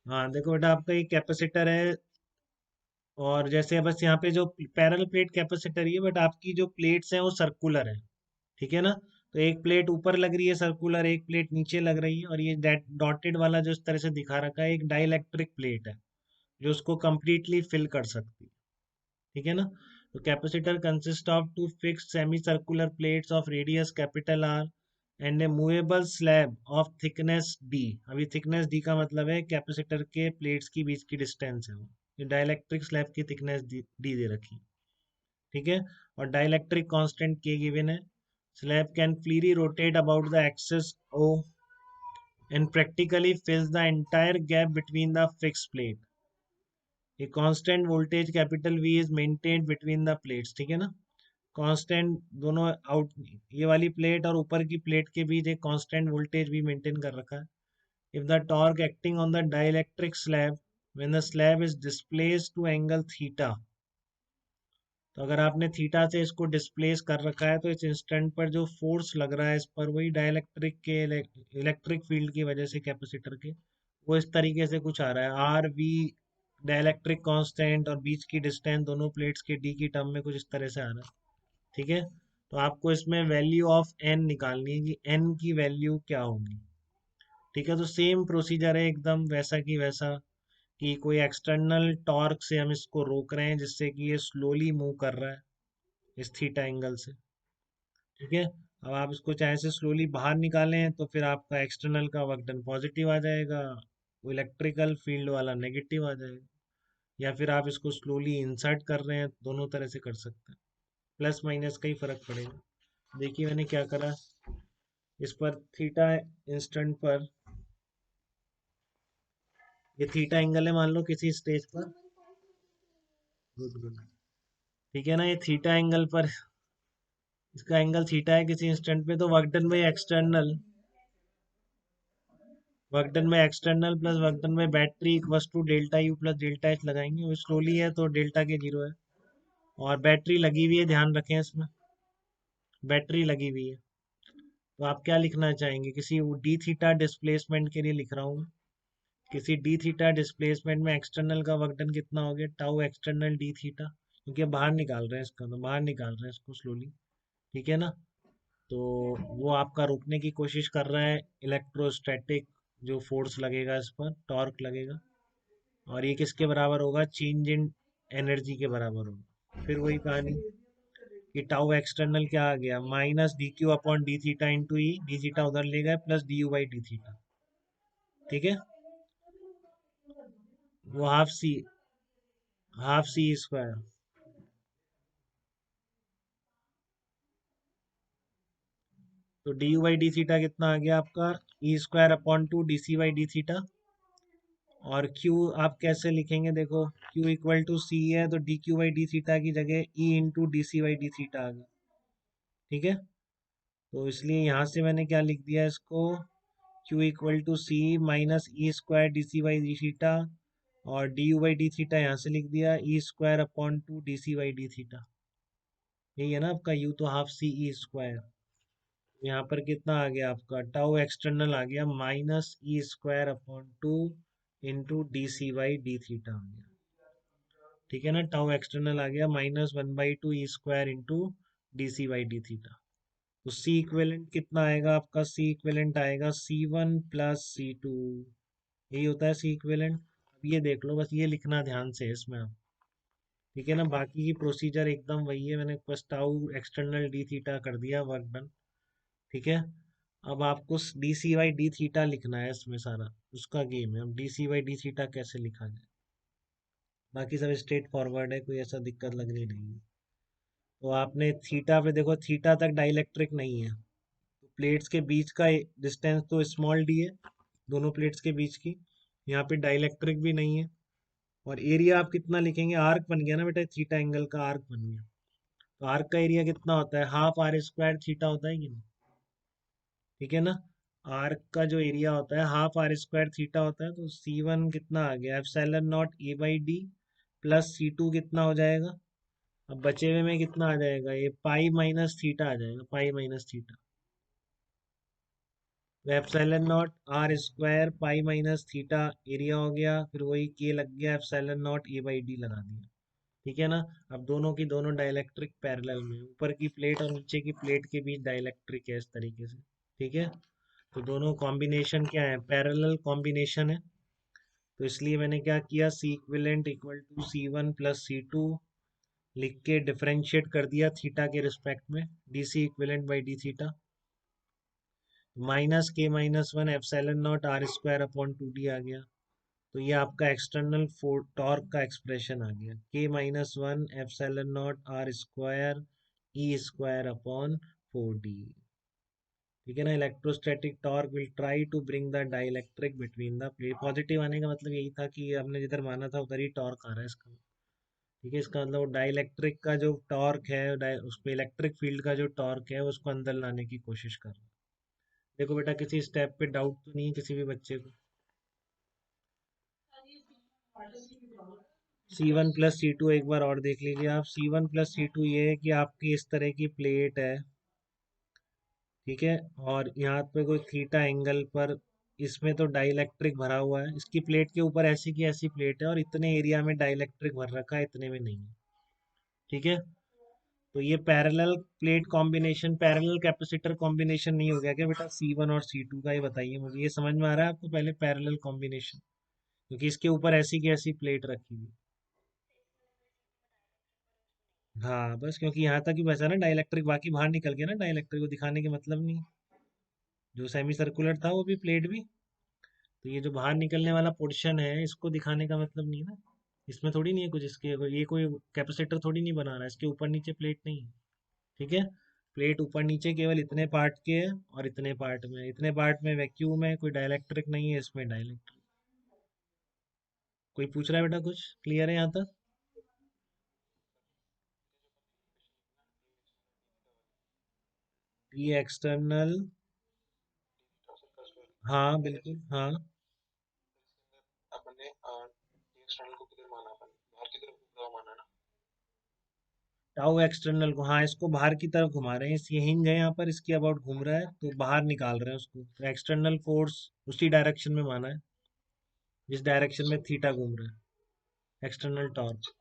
हाँ देखो बेटा, आपका एक कैपेसिटर है, और जैसे बस यहाँ पे जो पैरेलल प्लेट कैपेसिटर ही है, बट आपकी जो प्लेट्स हैं वो सर्कुलर है। ठीक है ना? तो एक प्लेट ऊपर लग रही है सर्कुलर, एक प्लेट नीचे लग रही है, और ये डॉटेड वाला जो इस तरह से दिखा रखा है, एक डाइलेक्ट्रिक प्लेट है जो उसको कंप्लीटली फिल कर सकती है। ठीक है ना? तो capacitor consist of two fixed semi circular plates of radius capital R and a movable slab of thickness D. अभी थिकनेस डी का मतलब है कैपेसिटर के प्लेट्स की बीच की डिस्टेंस है वो। ये डाइलेक्ट्रिक स्लैब की थिकनेस डी दे रखी। ठीक है? और डाइलेक्ट्रिक कांस्टेंट के गिवन है। Slab can freely rotate about the axis O and practically fills the entire gap between the fixed plate. A constant voltage capital V is maintained between the plates. ठीक है ना? Constant दोनों out, ये वाली plate और ऊपर की plate के बीच एक कांस्टेंट वोल्टेज भी मेंटेन कर रखा है। If the torque acting on the dielectric slab when the slab is displaced to angle theta, तो अगर आपने थीटा से इसको डिस्प्लेस कर रखा है तो इस इंस्टेंट पर जो फोर्स लग रहा है इस पर, वही डाइलेक्ट्रिक के इलेक्ट्रिक फील्ड की वजह से कैपेसिटर के, वो इस तरीके से कुछ आ रहा है, आर वी डाइलेक्ट्रिक कांस्टेंट और बीच की डिस्टेंस दोनों प्लेट्स के डी की टर्म में कुछ इस तरह से आ रहा है। ठीक है? तो आपको इसमें वैल्यू ऑफ एन निकालनी है कि एन की वैल्यू क्या होगी। ठीक है? तो सेम प्रोसीजर है एकदम वैसा की वैसा, कि कोई एक्सटर्नल टॉर्क से हम इसको रोक रहे हैं जिससे कि ये स्लोली मूव कर रहा है इस थीटा एंगल से। ठीक है? अब आप इसको चाहे से स्लोली बाहर निकालें तो फिर आपका एक्सटर्नल का वर्क डन पॉजिटिव आ जाएगा, वो इलेक्ट्रिकल फील्ड वाला नेगेटिव आ जाएगा। या फिर आप इसको स्लोली इंसर्ट कर रहे हैं, दोनों तरह से कर सकते हैं, प्लस माइनस का ही फर्क पड़ेगा। देखिए मैंने क्या करा, इस पर थीटा इंस्टेंट पर, ये थीटा एंगल है मान लो किसी स्टेज पर। Good good. ठीक है ना? ये थीटा एंगल पर, इसका एंगल थीटा है किसी इंस्टेंट पे, तो work done by external, work done by external plus work done by battery equals to delta U plus delta H लगाएंगे। वो स्लोली है तो डेल्टा के जीरो है, और बैटरी लगी हुई है, ध्यान रखें इसमें बैटरी लगी हुई है। तो आप क्या लिखना चाहेंगे? किसी डी थीटा डिस्प्लेसमेंट के लिए लिख रहा हूँ। किसी डी थीटा डिस्प्लेसमेंट में एक्सटर्नल का वर्क डन कितना हो गया, टाउ एक्सटर्नल डी थीटा, क्योंकि अब बाहर निकाल रहे हैं इसका, तो बाहर निकाल रहे हैं इसको स्लोली। ठीक है ना? तो वो आपका रोकने की कोशिश कर रहा है इलेक्ट्रोस्टैटिक जो फोर्स लगेगा इस पर, टॉर्क लगेगा, और ये किसके बराबर होगा, चेंज इन एनर्जी के बराबर होगा। फिर वही कहानी कि टाउ एक्सटर्नल क्या आ गया, minus D Q upon D theta into E, D theta उधर ले गए, plus D U by D theta. ठीक है? वो हाफ सी स्क्वायर। तो D U by D theta कितना आ गया आपका, E square upon two D C by D theta. और Q आप कैसे लिखेंगे, देखो Q इक्वल टू सी है, तो D Q by D theta की जगह E into D C by D theta आ गया। ठीक है? तो इसलिए यहाँ से मैंने क्या लिख दिया इसको, Q equal to C minus E square D C by D theta, और D U by D theta यहाँ से लिख दिया E square upon two D C by D theta. यही है ना आपका U, तो हाफ सी ई स्क्वायर। यहाँ पर कितना आ गया आपका, टाउ एक्सटर्नल आ गया minus E square upon two into D C by D theta आ गया। ठीक है ना? टाउ एक्सटर्नल आ गया minus one by two E square into D C by D theta. तो सी इक्विवेलेंट कितना आएगा आपका, सी इक्विवेलेंट आएगा C one plus C two. यही होता है सी इक्विवेलेंट। अब ये देख लो, बस ये लिखना ध्यान से इसमें आप। ठीक है ना? बाकी की प्रोसीजर एकदम वही है, मैंने बस टाउ एक्सटर्नल डी थीटा कर दिया, वर्क डन। ठीक है? अब आपको D C by D theta लिखना है इसमें, सारा उसका गेम है। अब D C by D theta कैसे लिखा जाए, बाकी सब स्ट्रेट फॉरवर्ड है, कोई ऐसा दिक्कत लगनी नहीं है। तो आपने थीटा पे देखो, थीटा तक डाइलेक्ट्रिक नहीं है, तो प्लेट्स के बीच का डिस्टेंस तो स्मॉल डी है, दोनों प्लेट्स के बीच की। यहाँ पे डाइलेक्ट्रिक भी नहीं है। और एरिया आप कितना लिखेंगे, आर्क बन गया ना बेटा, थीटा एंगल का आर्क बन गया। तो आर्क का एरिया कितना होता है, हाफ आर स्क्वायर थीटा होता है कि नहीं? ठीक है ना? आर्क का जो एरिया होता है हाफ आर स्क्वायर थीटा होता है। तो सी वन कितना आ गया, epsilon not A by D, plus C two कितना हो जाएगा, अब बचे हुए में कितना आ जाएगा, ये पाई माइनस थीटा आ जाएगा, पाई माइनस थीटा। तो epsilon not R square pi minus theta area हो गया, फिर वही के लग गया, epsilon not A by D लगा दिया। ठीक है ना। अब दोनों की दोनों डाइलेक्ट्रिक पैरेलल में, ऊपर की प्लेट और नीचे की प्लेट के बीच डाइलेक्ट्रिक है इस तरीके से। ठीक है। तो दोनों कॉम्बिनेशन क्या है, पैरेलल कॉम्बिनेशन है। तो इसलिए मैंने क्या किया, C equivalent equal to C1 plus C2 लिख के डिफरेंशिएट कर दिया थीटा के रिस्पेक्ट में, D C equivalent by D theta minus K minus one epsilon not R square upon 2D आ गया। तो ये आपका एक्सटर्नल टॉर्क का एक्सप्रेशन आ गया, K minus one epsilon not R square E square upon 4D। ठीक है ना। Electrostatic torque will try to bring the dielectric between the plate. Positive आने का मतलब यही था कि हमने जिधर माना था उधर ही टॉर्क आ रहा है इसका। ठीक है। इसका मतलब डाइलेक्ट्रिक का जो टॉर्क है, उसको इलेक्ट्रिक फील्ड का जो टॉर्क है उसको अंदर लाने की कोशिश कर रहा है। देखो बेटा, किसी स्टेप पे डाउट तो नहीं है किसी भी बच्चे को? C1 प्लस C2 एक बार और देख लीजिए आप। C1 प्लस C2 ये है कि आपकी इस तरह की प्लेट है। ठीक है। और यहाँ पे कोई थीटा एंगल पर इसमें तो डाइलेक्ट्रिक भरा हुआ है, इसकी प्लेट के ऊपर ऐसी की ऐसी प्लेट है और इतने एरिया में डाइलेक्ट्रिक भर रखा है, इतने में नहीं है। ठीक है। तो ये parallel plate combination, parallel capacitor combination नहीं हो गया क्या बेटा C1 और C2 का? ये बताइए मुझे, ये समझ में आ रहा है आपको पहले पैरेलल कॉम्बिनेशन? क्योंकि इसके ऊपर ऐसी की ऐसी प्लेट रखी हुई। हाँ बस, क्योंकि यहाँ तक ही बचा ना डाइलेक्ट्रिक, बाकी बाहर निकल गया ना डाइलेक्ट्रिक, को दिखाने के मतलब नहीं। जो सेमी सर्कुलर था वो भी प्लेट भी, तो ये जो बाहर निकलने वाला पोर्शन है इसको दिखाने का मतलब नहीं ना। इसमें थोड़ी नहीं है कुछ, इसके ये कोई कैपेसिटर थोड़ी नहीं बना रहा है, इसके ऊपर नीचे प्लेट नहीं है। ठीक है। प्लेट ऊपर नीचे केवल इतने पार्ट के है, और इतने पार्ट में, इतने पार्ट में वैक्यूम है, कोई डाइलेक्ट्रिक नहीं है, इसमें डाइलेक्ट्रिक। कोई पूछ रहा है बेटा कुछ? क्लियर है यहाँ तक? ये एक्सटर्नल, हाँ बिल्कुल हाँ। टाउ एक्सटर्नल को, हाँ इसको बाहर की तरफ घुमा रहे हैं, इस ये हिंज है यहाँ पर, इसके अबाउट घूम रहा है तो बाहर निकाल रहे हैं उसको, तो एक्सटर्नल फोर्स उसी डायरेक्शन में माना है जिस डायरेक्शन में थीटा घूम रहा है, एक्सटर्नल टॉर्क।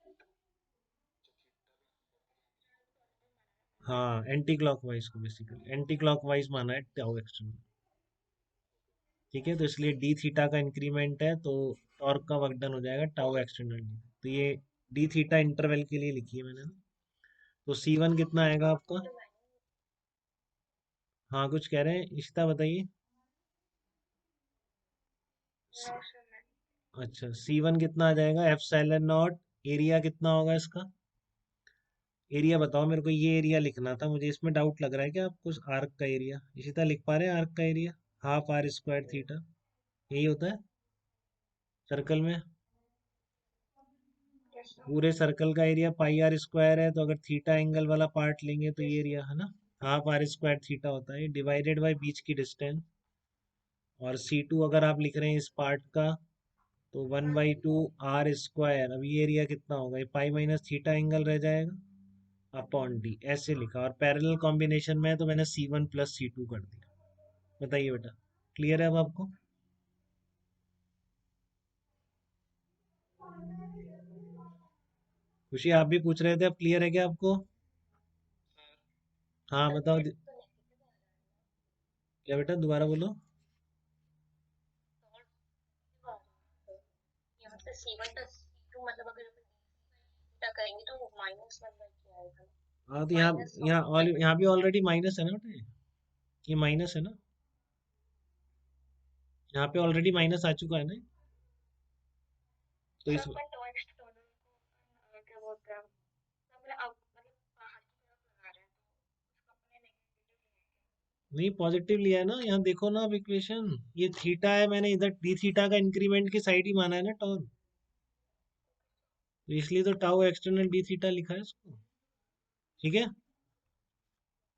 हाँ एंटी क्लॉकवाइज को, बेसिकली एंटी क्लॉकवाइज माना है टाउ एक्सटर्नल। ठीक है। तो इसलिए डी थीटा का इंक्रीमेंट है तो टॉर्क का वर्क डन हो जाएगा टाउ एक्सटर्नल डी। तो ये डी थीटा इंटरवल के लिए लिखी है मैंने ना। तो C1 कितना आएगा आपका? हाँ कुछ कह रहे हैं इशिता, बताइए। अच्छा, C1 कितना आ जाएगा, एप्सिलॉन नॉट, एरिया कितना होगा इसका? एरिया बताओ मेरे को, ये एरिया लिखना था मुझे, इसमें डाउट लग रहा है कि आपको आर्क का एरिया, इशिता लिख पा रहे हैं आर्क का area? Half R square theta, यही होता है सर्कल में। पूरे सर्कल का एरिया पाई आर स्क्वायर है, तो अगर थीटा एंगल वाला पार्ट लेंगे तो ये एरिया है ना, हाफ आर स्क्वायर थीटा होता है, डिवाइडेड बाय बीच की डिस्टेंस। और C2 अगर आप लिख रहे हैं इस पार्ट का, तो 1/2 r स्क्वायर। अब ये एरिया कितना होगा, ये पाई माइनस थीटा एंगल रह जाएगा अपॉन डी, ऐसे लिखा। और पैरेलल कॉम्बिनेशन में है तो मैंने C1 प्लस C2 कर दिया। बताइए बेटा, क्लियर है अब आपको? खुशी आप भी पूछ रहे थे, अब क्लियर है क्या आपको? हाँ बताओ क्या बेटा, दोबारा बोलो। हाँ तो यहाँ, यहाँ भी ऑलरेडी माइनस है ना बेटा, ये माइनस है ना, यहाँ पे ऑलरेडी माइनस आ चुका है ना। तो इस, नहीं पॉजिटिव लिया है ना, यहाँ देखो ना आप इक्वेशन, ये थीटा है, मैंने इधर डी थीटा का इंक्रीमेंट की साइड ही माना है ना टर्म, तो इसलिए तो टाउ एक्सटर्नल डी थीटा लिखा है इसको। ठीक है।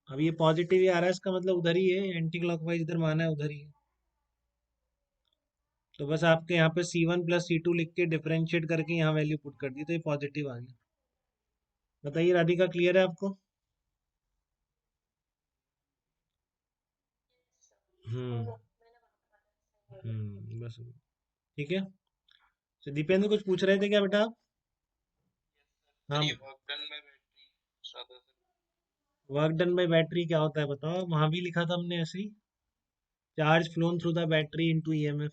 अब ये पॉजिटिव ही आ रहा है, इसका मतलब उधर ही है, एंटी क्लॉकवाइज इधर माना है उधर ही है। तो बस आपके यहाँ पे C1 प्लस C2 लिख के डिफरेंशिएट करके यहाँ वैल्यू पुट कर दी तो ये पॉजिटिव आ गया। बताइए राधिका, क्लियर है आपको? हम्म। बस। ठीक है। तो दीपेंद्र कुछ पूछ रहे थे क्या बेटा आप? सर हाँ। ये वर्क डन बाय बैटरी पूछ रहा था sir. Work done by battery क्या होता है बताओ, वहां भी लिखा था हमने ऐसे ही। Charge flown through the battery into EMF.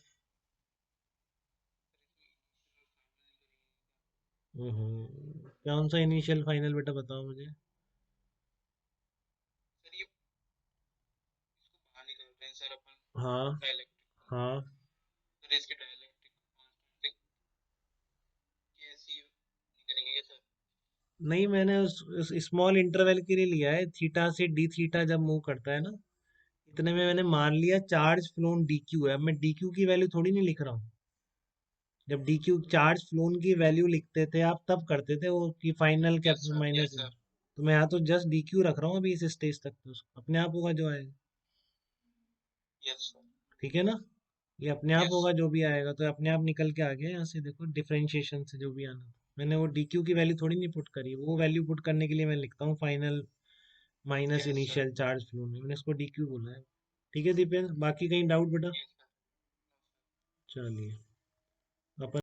कौन सा इनिशियल फाइनल बेटा बताओ मुझे। सर ये इसको बाहर निकालते हैं सर अपन हाँ। डाइलेक्ट्रिक को। हाँ। सर इसके डाइलेक्ट्रिक कांस्टेंट कैसी निकलेंगे क्या सर? नहीं, मैंने उस स्मॉल इंटरवल के लिए लिया है, थीटा से डी थीटा जब मूव करता है ना, इतने में मैंने मान लिया चार्ज फ्लोन डी क्यू है। अब मैं डी क्यू की वैल्यू थोड़ी नहीं लिख रहा हूँ। जब डी क्यू चार्ज फ्लोन की वैल्यू लिखते थे आप तब करते थे वो कि final yes capital sir, minus. Yes sir. तो मैं यहाँ तो जस्ट डी क्यू रख रहा हूँ अभी इस स्टेज तक, तो उसको अपने आप होगा जो आएगा। Yes sir. ठीक है ना। ये अपने आप यस। होगा जो भी आएगा, तो अपने आप निकल के आ गया यहाँ से, देखो डिफरेंशिएशन से जो भी आना था। मैंने वो डी क्यू की वैल्यू थोड़ी नहीं पुट करी, वो वैल्यू पुट करने के लिए मैं लिखता हूँ final minus yes sir. Initial charge flow में, मैंने इसको डी क्यू बोला है। ठीक है दीपेंद्र, बाकी कहीं डाउट बेटा? Yes sir. चलिए।